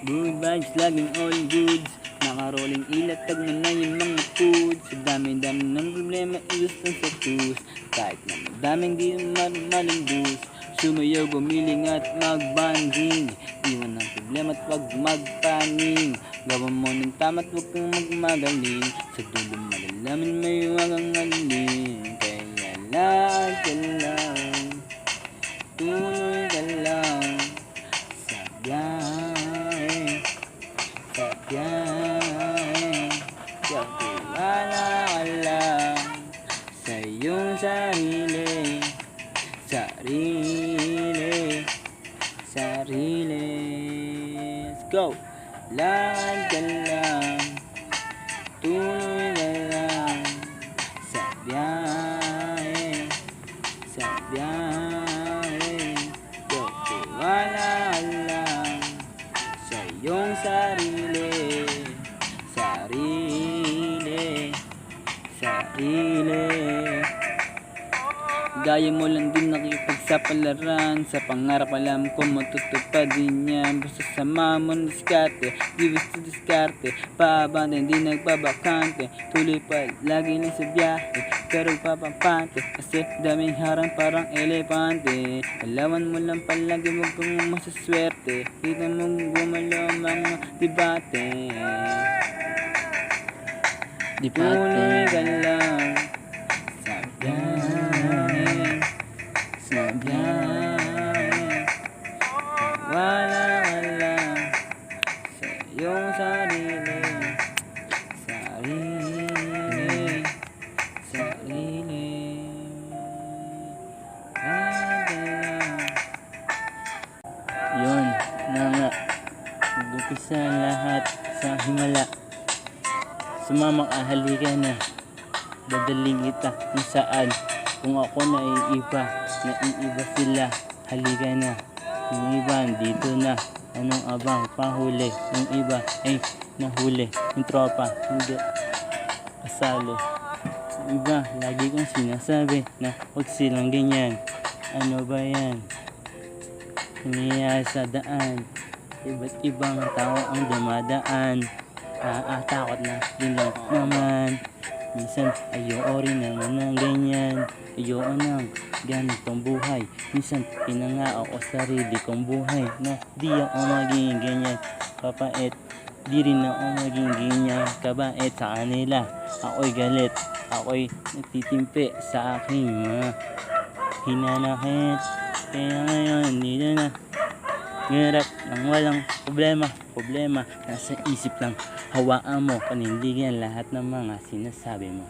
Good vibes, laging all goods. Nakaroling ilatag mo na yung mga foods. Sa dami-dami ng problema, gustong sa tus. Kahit na madaming di malumbus. Sumayaw, gumiling at magbanding. Iwan ang problema at wag magpaning. Gawa mo ng tama't wag kang magmagaling. Sa dulo malalaman may wag ang aling. Kaya lag ka lang, tuloy ka lang sa biyahe, sa biyahe. Tiwala ka lang sa iyong sarili, sarili, sarili. Let's go! Lakad ka lang, tuloy ka lang sa biyahe, sa biyahe. Tiwala ka lang sa iyong sarili, sarili, sarili. Gaya mo lang din nakikipagsapalaran. Sa pangarap alam ko matutupad din yan. Basta sama mo ng diskarte, di gusto diskarte. Paabante, hindi nagbabakante. Tuloy pa, lagi lang sa biyahe, pero papapante. Kasi daming harang parang elepante. Alawan mo lang palagi, wag kang masaswerte. Kita mong gumalaw mga debate. Tuloy ka lang sa biyahe, sa biyahe. Wala ka lang sa iyong sarili, sarili, sarili. Wala ka lang. Yun na nga, nag-umpisa lahat sa himala. Sumama ka, halika na. Dadaling kita kung saan. Kung ako naiiba sila. Halika na. Yung iba dito na. Anong abang pahuli? Yung iba ay nahuli. Yung tropa hindi kasali. Yung iba lagi kong sinasabi na huwag silang ganyan. Ano ba yan? Nangyayari sa daan. Iba't ibang tao ang dumadaan. Takot na din lang naman. Minsan ayoko rin naman ng ganyan. Ayoko ng ganitong buhay. Minsan pinangako ko sarili kong buhay na di ako maging ganyan kapait. Di rin ako maging ganyan kabait sa kanila. Ako'y galit. Ako'y nagtitimpi sa aking mga hinanakit. Kaya ngayon dito na hirap ng walang problema nasa isip lang. Hawaan mo, panindigan lahat ng mga sinasabi mo.